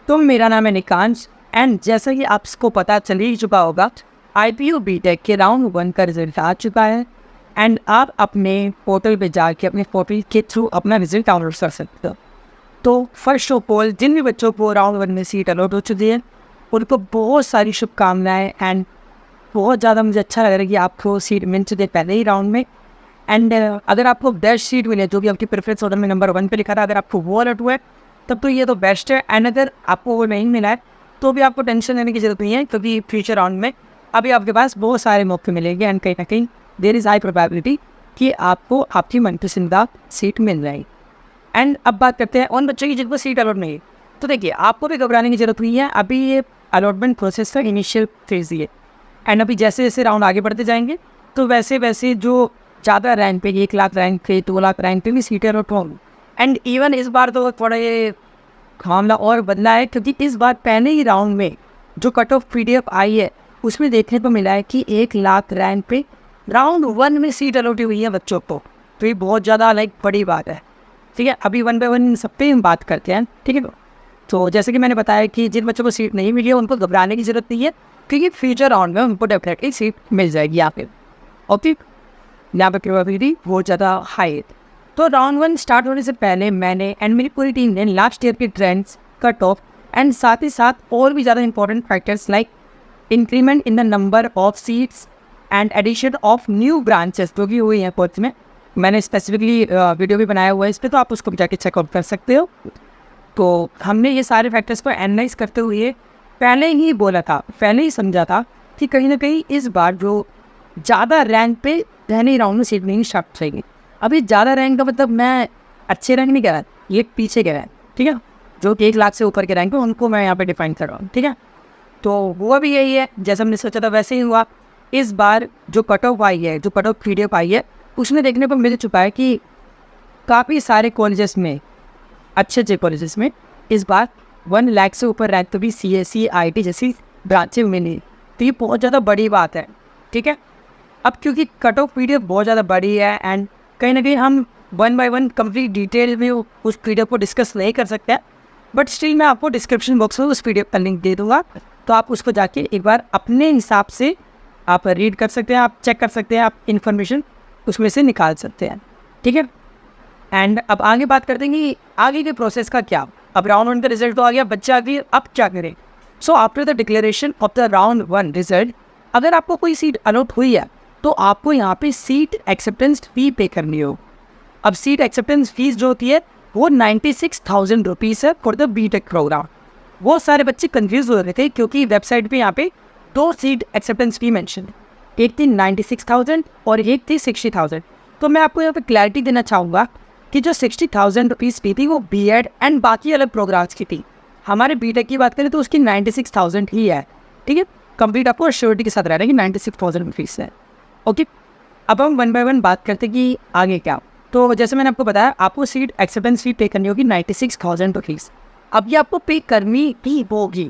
तो मेरा नाम है निकांश एंड जैसा कि आपको पता चल ही चुका होगा, IPO BTech के राउंड 1 का रिजल्ट आ चुका है एंड आप अपने पोर्टल पे जाके अपने पोर्टल के थ्रू अपना रिजल्ट डाउनलोड कर सकते हो। तो फर्स्ट ऑफ ऑल जिन भी बच्चों को राउंड 1 में सीट अलॉट हो चुकी है उनको बहुत सारी शुभकामनाएं एंड बहुत ज़्यादा मुझे अच्छा लग रहा है कि आपको सीट मिल चुकी है पहले ही राउंड में। एंड अगर आपको बेस्ट सीट मिले जो कि आपकी प्रेफरेंस ऑर्डर में नंबर 1 पे लिखा था, अगर आपको वो अलॉट हुआ है तब तो ये तो बेस्ट है। एंड अगर आपको वो नहीं मिला है तो भी आपको टेंशन लेने की जरूरत नहीं है, क्योंकि फ्यूचर राउंड में अभी आपके पास बहुत सारे मौके मिलेंगे एंड कहीं ना कहीं देयर इज़ हाई प्रोबेबिलिटी कि आपको आपकी मनपसंदा सीट मिल जाएगी। एंड अब बात करते हैं उन बच्चों की जिनको सीट अलॉट नहीं है। तो देखिए, आपको भी घबराने की जरूरत नहीं है, अभी ये अलॉटमेंट प्रोसेस का इनिशियल फेज ही है एंड अभी जैसे जैसे राउंड आगे बढ़ते जाएंगे तो वैसे वैसे जो ज़्यादा रैंक पे 1 लाख रैंक पे 2 लाख रैंक पे भी सीटें अलॉट होंगी। एंड इवन इस बार तो थोड़ा ये मामला और बदला है, क्योंकि इस बार पहले ही राउंड में जो कट ऑफ PDF आई है उसमें देखने को मिला है कि 1 लाख रैंक पे राउंड 1 में सीट अलॉट हुई है बच्चों को। तो ये बहुत ज़्यादा बड़ी बात है। ठीक है, अभी 1 बाय 1 सब पे हम बात करते हैं। ठीक है, तो जैसे कि मैंने बताया कि जिन बच्चों को सीट नहीं मिली है उनको घबराने की जरूरत नहीं है, क्योंकि फ्यूचर राउंड में उनको डेफिनेटली सीट मिल जाएगी यहाँ पे। ओके, यहाँ पर प्रोबेबिलिटी बहुत ज़्यादा हाई है। तो राउंड 1 स्टार्ट होने से पहले मैंने एंड मेरी पूरी टीम ने लास्ट ईयर के ट्रेंड्स, कट ऑफ एंड साथ ही साथ और भी ज़्यादा important factors like increment in the number of seats and addition of new branches जो भी हुई हैं कोर्स में, मैंने स्पेसिफिकली वीडियो भी बनाया हुआ है इस पर, तो आप उसको जाके चेकआउट कर सकते हो। तो हमने ये सारे फैक्टर्स को एनालाइज करते हुए पहले ही बोला था, पहले ही समझा था कि कहीं ना कहीं इस बार जो ज़्यादा रैंक पे पहले ही राउंड में सीट नहीं स्टार्ट जाएगी। अभी ज़्यादा रैंक का मतलब मैं अच्छे रैंक नहीं कह रहा, ये पीछे के रैंक, ठीक है, जो 1 लाख से ऊपर के रैंक है उनको मैं यहाँ पे डिफाइन कर रहा हूँ। ठीक है, तो हुआ भी यही है, जैसा हमने सोचा था वैसे ही हुआ। इस बार जो कट ऑफ आई है, जो कट ऑफ PDF आई है, उसमें देखने को मिल चुका है कि काफ़ी सारे कॉलेजेस में, अच्छे कॉलेजेस में इस बार 1 लाख से ऊपर रैंक तो भी CSE IIT जैसी ब्रांचें मिली। तो ये बहुत ज़्यादा बड़ी बात है। ठीक है, अब क्योंकि कट ऑफ PDF बहुत ज़्यादा बड़ी है एंड कहीं ना कहीं हम 1 बाय 1 कंप्लीट डिटेल में उस PDF को डिस्कस नहीं कर सकते हैं, बट स्टिल मैं आपको डिस्क्रिप्शन बॉक्स में उस PDF का लिंक दे दूँगा, तो आप उसको जाके एक बार अपने हिसाब से आप रीड कर सकते हैं, आप चेक कर सकते हैं, आप इन्फॉर्मेशन उसमें से निकाल सकते हैं। ठीक है, एंड अब आगे बात करते हैं कि आगे के प्रोसेस का क्या। अब राउंड 1 का रिजल्ट तो आ गया, बच्चे आ गए, अब क्या करें। So after the declaration of the round 1 result, अगर आपको कोई सीट अलॉट हुई है तो आपको यहाँ पे सीट एक्सेप्टेंस फी पे करनी हो। अब सीट एक्सेप्टेंस फीस जो होती है वो 96,000 रुपीज़ है फॉर द BTech प्रोग्राम। बहुत सारे बच्चे कंफ्यूज हो रहे थे क्योंकि वेबसाइट पे यहाँ पे 2 सीट एक्सेप्टेंस फी मेंशन है, एक थी 96,000 और एक थी 60,000। तो मैं आपको यहाँ पे क्लैरिटी देना चाहूँगा कि जो 60,000 रुपीज़ फी थी वो B.Ed एंड बाकी अलग प्रोग्राम्स की थी। हमारे BTech की बात करें तो उसकी 96,000 ही है। ठीक है, कंप्लीट आपको श्योरिटी के साथ रहना है कि 96,000 रुपीज़ है। ओके, अब हम 1 बाय 1 बात करते हैं कि आगे क्या। तो जैसे मैंने आपको बताया, आपको सीट एक्सेप्टेंस फी पे करनी होगी 96,000 रुपीज़। अब ये आपको पे करनी ही होगी।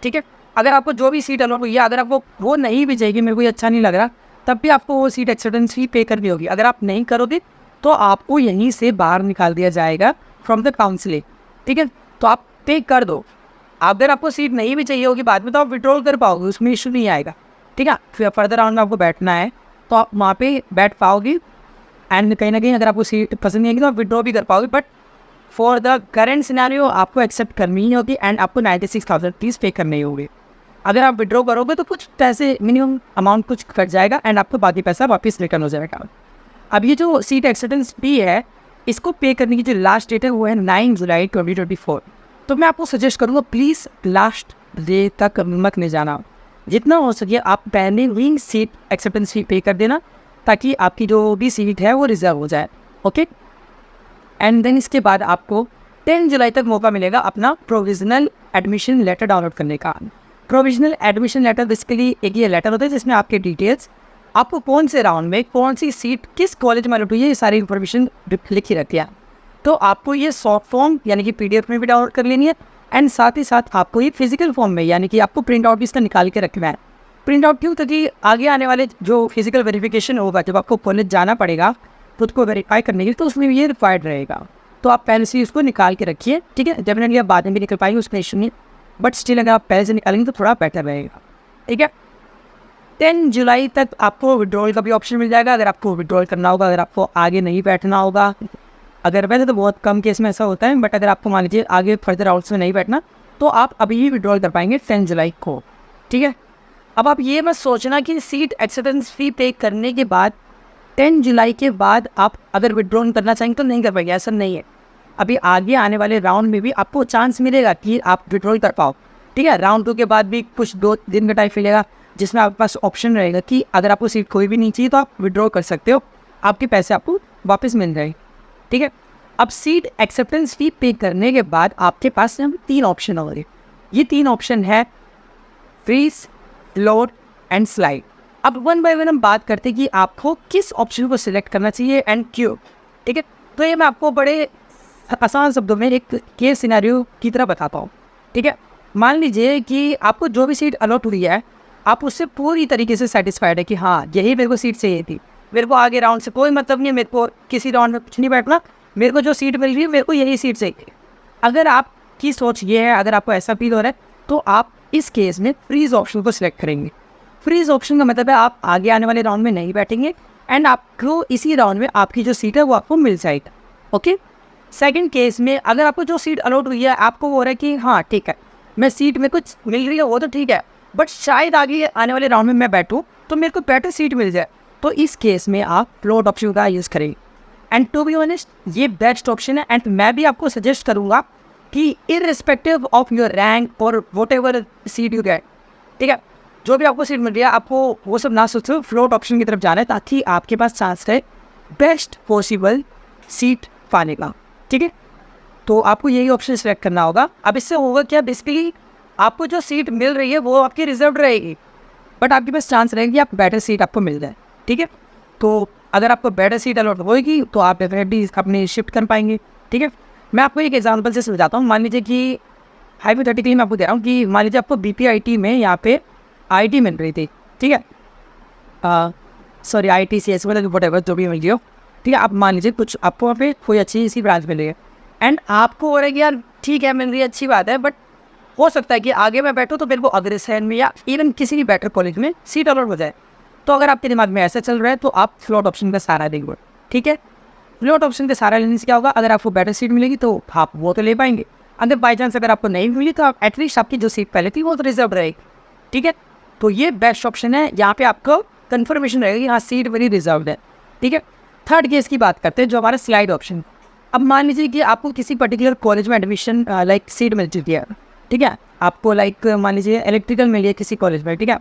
ठीक है, अगर आपको जो भी सीट अलॉट हुई है, अगर आपको वो नहीं भी चाहिए, मेरे को ये अच्छा नहीं लग रहा, तब भी आपको वो सीट एक्सेप्टेंस फी पे करनी होगी। अगर आप नहीं करोगे तो आपको यहीं से बाहर निकाल दिया जाएगा फ्रॉम द काउंसिलिंग। ठीक है, तो आप पे कर दो। अगर आपको सीट नहीं भी चाहिए होगी बाद में तो आप विड्रॉल कर पाओगे, उसमें इशू नहीं आएगा। ठीक है, फिर फर्दर राउंड में आपको बैठना है तो आप वहाँ पे बैठ पाओगे एंड कहीं ना कहीं अगर आपको सीट पसंद नहीं आएगी तो आप विड्रॉ भी कर पाओगे, but for the current scenario आपको एक्सेप्ट करनी ही होगी एंड आपको 96,000 रुपीज़ पे करने होंगे। अगर आप विड्रॉ करोगे तो कुछ पैसे, मिनिमम अमाउंट कुछ कट जाएगा एंड आपको बाकी पैसा वापस रिटर्न हो जाएगा। अब ये जो सीट एक्सेप्टेंस फी है, इसको पे करने की जो लास्ट डेट है वो है 9 जुलाई 2024। तो मैं आपको सजेस्ट करूँगा प्लीज़ लास्ट डे तक मत नहीं जाना, जितना हो सके आप पहले ही सीट एक्सेप्टेंस फी पे कर देना ताकि आपकी जो भी सीट है वो रिजर्व हो जाए। ओके, एंड देन इसके बाद आपको 10 जुलाई तक मौका मिलेगा अपना प्रोविजनल एडमिशन लेटर डाउनलोड करने का। प्रोविजनल एडमिशन लेटर बेसिकली एक ये लेटर होता है जिसमें आपके डिटेल्स, आपको कौन से राउंड में कौन सी सीट किस कॉलेज में अलॉट हुई है, ये सारी इन्फॉर्मेशन लिखी रहती है। तो आपको ये सॉफ्ट फॉर्म यानी कि PDF में भी डाउनलोड कर लेनी है एंड साथ ही साथ आपको ये फिजिकल फॉर्म में यानी कि आपको प्रिंट आउट भी इसका निकाल के रखना है। प्रिंट आउट क्यों? ताकि आगे आने वाले जो फिजिकल वेरिफिकेशन होगा, जब आपको कॉलेज जाना पड़ेगा खुद को वेरीफाई करने के लिए, तो उसमें ये रिक्वायर्ड रहेगा। तो आप पहले से उसको निकाल के रखिए। ठीक है, डेफिनेटली आप बाद में भी निकल पाएंगे, उसमें इशू नहीं। बट स्टिल अगर आप पहले से निकालेंगे तो थोड़ा बेटर रहेगा, ठीक है। 10 जुलाई तक आपको विड्रॉल का भी ऑप्शन मिल जाएगा अगर आपको विड्रॉल करना होगा, अगर आपको आगे नहीं बैठना होगा। अगर वैसे तो बहुत कम केस में ऐसा होता है, बट अगर आपको मान लीजिए आगे फर्दर राउंड्स में नहीं बैठना तो आप अभी ही विड्रॉल कर पाएंगे 10 जुलाई को, ठीक है। अब आप ये मत सोचना कि सीट एक्सेप्टेंस फी पे करने के बाद 10 जुलाई के बाद आप अगर विड्रॉल करना चाहेंगे तो नहीं कर पाएंगे, ऐसा नहीं है। अभी आगे आने वाले राउंड में भी आपको चांस मिलेगा कि आप विड्रॉल कर पाओ, ठीक है। राउंड 2 के बाद भी कुछ 2 दिन का टाइम मिलेगा जिसमें आपके पास ऑप्शन रहेगा कि अगर आपको सीट कोई भी नहीं चाहिए तो आप विड्रॉ कर सकते हो, आपके पैसे आपको वापस मिल जाएंगे, ठीक है। अब सीट एक्सेप्टेंस फी पे करने के बाद आपके पास 3 ऑप्शन होंगे। ये 3 ऑप्शन है फ्रीज, लोड एंड स्लाइड। अब वन बाय वन हम बात करते हैं कि आपको किस ऑप्शन को सिलेक्ट करना चाहिए एंड क्यों, ठीक है। तो ये मैं आपको बड़े आसान शब्दों में एक केस सिनेरियो की तरह बताता हूँ, ठीक है। मान लीजिए कि आपको जो भी सीट अलॉट हुई है आप उससे पूरी तरीके से सेटिस्फाइड है कि हाँ यही मेरे को सीट चाहिए थी, मेरे को आगे राउंड से कोई मतलब नहीं है, मेरे को किसी राउंड में कुछ नहीं बैठना, मेरे को जो सीट मिल रही है मेरे को यही सीट चाहिए। अगर आपकी सोच ये है, अगर आपको ऐसा फील हो रहा है तो आप इस केस में फ्रीज ऑप्शन को सिलेक्ट करेंगे। फ्रीज ऑप्शन का मतलब है आप आगे आने वाले राउंड में नहीं बैठेंगे एंड आपको इसी राउंड में आपकी जो सीट है वो आपको मिल जाएगा, ओके। सेकंड केस में अगर आपको जो सीट अलॉट हुई है आपको हो रहा है कि हाँ ठीक है मैं सीट में कुछ मिल रही है वो तो ठीक है, बट शायद आगे आने वाले राउंड में मैं बैठूं तो मेरे को बेटर सीट मिल जाए, तो इस केस में आप फ्लोट ऑप्शन का यूज़ करेंगे। एंड टू बी ऑनेस्ट ये बेस्ट ऑप्शन है एंड मैं भी आपको सजेस्ट करूँगा कि इररिस्पेक्टिव ऑफ योर रैंक और what ever seat you get, ठीक है, जो भी आपको सीट मिल रही है आपको वो सब ना सोचो, फ्लोट ऑप्शन की तरफ जाना है ताकि आपके पास चांस रहे बेस्ट पॉसिबल सीट पाने का, ठीक है। तो आपको यही ऑप्शन सेलेक्ट करना होगा। अब इससे होगा क्या, बेसिकली आपको जो सीट मिल रही है वो आपकी रिजर्व रहेगी, बट आपके पास चांस रहेगी कि आप बेटर सीट आपको मिल जाए, ठीक है। तो अगर आपको बेटर सीट अलॉट होगी तो आप डेफिनेटली अपनी शिफ्ट कर पाएंगे, ठीक है। मैं आपको एक एग्जांपल से समझाता हूँ। मान लीजिए कि हाइपोथेटिकली मैं आपको दे रहा हूँ कि मान लीजिए आपको BPIT में यहाँ पे IT मिल रही थी, ठीक है, सॉरी ITCS मतलब व्हाटएवर जो भी मिल रही हो, ठीक है। आप मान लीजिए कुछ आपको वहाँ पे कोई अच्छी इसी ब्रांच मिल रही है एंड आपको हो रहा है कि यार ठीक है मिल रही है अच्छी बात है, बट हो सकता है कि आगे मैं बैठूँ तो मेरे को अगले शहर में या इवन किसी भी बेटर कॉलेज में सीट अलॉट हो जाए। तो अगर आपके दिमाग में ऐसा चल रहा है तो आप फ्लोट ऑप्शन का सहारा देंगे, ठीक है। फ्लोट ऑप्शन का सहारा लेने से क्या होगा, अगर आपको बेटर सीट मिलेगी तो आप वो तो ले पाएंगे, अगर बाई चांस अगर आपको नहीं मिली तो आप एटलीस्ट आपकी जो सीट पहले थी वो तो रिजर्व रहेगी, ठीक है। तो ये बेस्ट ऑप्शन है, यहाँ पे आपको कन्फर्मेशन रहेगा कि हाँ सीट मेरी रिजर्व है, ठीक है। थर्ड केस की बात करते हैं जो हमारा स्लाइड ऑप्शन। अब मान लीजिए कि आपको किसी पर्टिकुलर कॉलेज में एडमिशन लाइक सीट मिल चुकी है, ठीक है, आपको लाइक मान लीजिए इलेक्ट्रिकल मिल गई किसी कॉलेज में, ठीक है,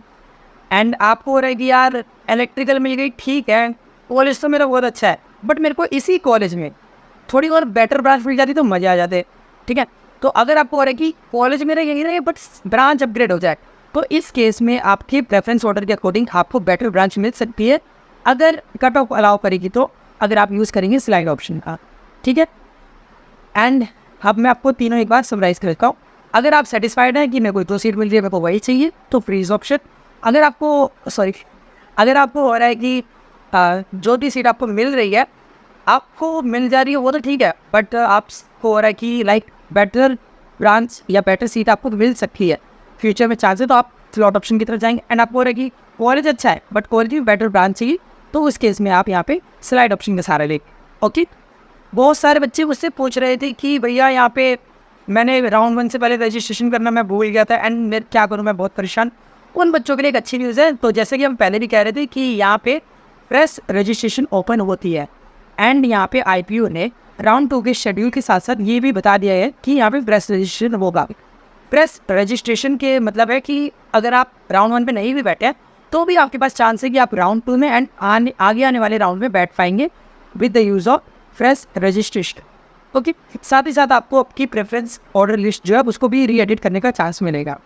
एंड आपको हो रहा है कि यार इलेक्ट्रिकल मिल गई ठीक है, कॉलेज तो मेरा बहुत अच्छा है, बट मेरे को इसी कॉलेज में थोड़ी और बेटर ब्रांच मिल जाती तो मज़े आ जाते, ठीक है। तो अगर आपको हो रहा है कि कॉलेज मेरा यही रहे बट ब्रांच अपग्रेड हो जाए, तो इस केस में आपके प्रेफरेंस ऑर्डर के अकॉर्डिंग आपको बेटर ब्रांच मिल सकती है अगर कट ऑफ अलाउ करेगी तो, अगर आप यूज़ करेंगे स्लाइड ऑप्शन का, ठीक है। एंड अब मैं आपको तीनों एक बार समराइज़ कर देता हूँ। अगर आप सेटिस्फाइड हैं कि मेरे को जो सीट मिल रही है मेरे को वही चाहिए तो फ्रीज ऑप्शन। अगर आपको हो रहा है कि जो भी सीट आपको मिल रही है आपको मिल जा रही है वो तो ठीक है, बट आपको हो रहा है कि लाइक बेटर ब्रांच या बेटर सीट आपको मिल सकती है फ्यूचर में चांस है, तो आप स्लॉट ऑप्शन की तरफ जाएंगे। एंड आपको हो रहा है कि कॉलेज अच्छा है बट कॉलेज में बेटर ब्रांच चाहिए, तो उस केस में आप यहाँ पे स्लाइड ऑप्शन का सहारा लेंगे, ओके। बहुत सारे बच्चे मुझसे पूछ रहे थे कि भैया यहाँ पे मैंने राउंड 1 से पहले रजिस्ट्रेशन करना मैं भूल गया था एंड मैं क्या करूँ, मैं बहुत परेशान। उन बच्चों के लिए एक अच्छी न्यूज़ है। तो जैसे कि हम पहले भी कह रहे थे कि यहाँ पे फ्रेश रजिस्ट्रेशन ओपन होती है एंड यहाँ पे IPO ने राउंड 2 के शेड्यूल के साथ साथ ये भी बता दिया है कि यहाँ पे फ्रेश रजिस्ट्रेशन होगा। फ्रेश रजिस्ट्रेशन के मतलब है कि अगर आप राउंड 1 पे नहीं भी बैठे हैं तो भी आपके पास चांस है कि आप राउंड 2 में एंड आगे आने वाले राउंड में बैठ पाएंगे with the use of fresh registration, okay. साथ ही साथ आपको आपकी प्रेफरेंस ऑर्डर लिस्ट जो है उसको भी री एडिट करने का चांस मिलेगा।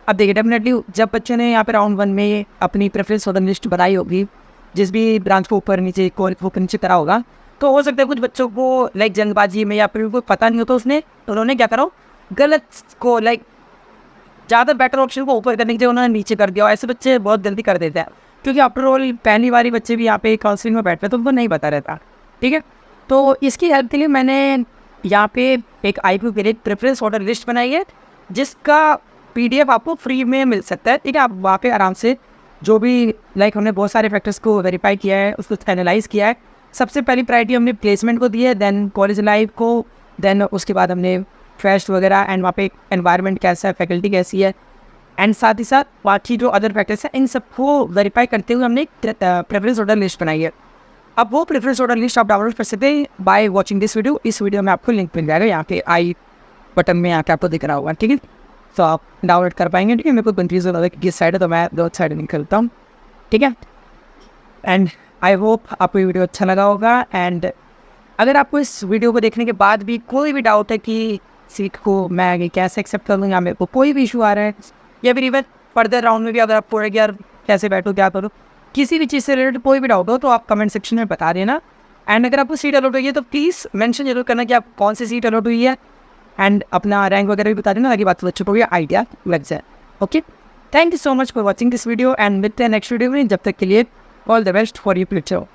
अब देखिए डेफिनेटली जब बच्चे ने यहाँ पे राउंड 1 में अपनी प्रेफरेंस ऑर्डर लिस्ट बनाई होगी, जिस भी ब्रांच को ऊपर नीचे ऊपर नीचे करा होगा, तो हो सकता है कुछ बच्चों को लाइक जल्दबाजी में या फिर उनको पता नहीं होता उन्होंने क्या करा गलत को लाइक ज़्यादा बेटर ऑप्शन को ऊपर करने के लिए उन्होंने नीचे कर दिया। ऐसे बच्चे बहुत जल्दी कर देते हैं क्योंकि आफ्टर ऑल पहली बारी बच्चे भी यहाँ पे काउंसलिंग में बैठते हैं तो उनको नहीं पता रहता, ठीक है। तो इसकी हेल्प के लिए मैंने यहाँ पे एक IPO के लिए प्रेफरेंस ऑर्डर लिस्ट बनाई है जिसका PDF आपको फ्री में मिल सकता है, ठीक है। आप वहाँ पे आराम से जो भी हमने बहुत सारे फैक्टर्स को वेरीफाई किया है, उसको एनालाइज किया है। सबसे पहली प्रायोरिटी हमने प्लेसमेंट को दी है, देन कॉलेज लाइफ को, देन उसके बाद हमने फेस्ट वगैरह, एंड वहाँ पे एनवायरनमेंट कैसा है, फैकल्टी कैसी है, एंड साथ ही साथ बाकी जो अदर फैक्टर्स हैं इन सबको वेरीफाई करते हुए हमने एक प्रेफरेंस ऑर्डर लिस्ट बनाई है। अब वो प्रेफरेंस ऑर्डर लिस्ट आप डाउनलोड कर सकते हैं बाय वॉचिंग दिस वीडियो। इस वीडियो में आपको लिंक मिल जाएगा, यहाँ पे आई बटन में यहाँ पे आपको दिख रहा होगा, ठीक है। तो आप डाउनलोड कर पाएंगे, ठीक है। मेरे को कंफ्यूज हो रहा है कि किस साइड है, तो मैं दो साइड निकलता हूँ, ठीक है। एंड आई होप आपको ये वीडियो अच्छा लगा होगा। एंड अगर आपको इस वीडियो को देखने के बाद भी कोई भी डाउट है कि सीट को मैं आगे कैसे एक्सेप्ट कर लूँ, या मेरे को कोई भी इशू आ रहा है, या फिर इवन फर्दर राउंड में भी अगर आपको लगे यार कैसे बैठो क्या करो, किसी भी चीज़ से रिलेटेड कोई भी डाउट हो तो आप कमेंट सेक्शन में बता देना। एंड अगर आपको सीट अलॉट हुई है तो प्लीज़ मेंशन जरूर करना कि आप कौन सी सीट अलॉट हुई है, एंड अपना रैंक वगैरह भी बता देना ताकि बात बच्चों को भी आइडिया लग जाए। Okay, thank you so much for watching this video, and मिलते हैं नेक्स्ट वीडियो में। जब तक के लिए all the best for your future.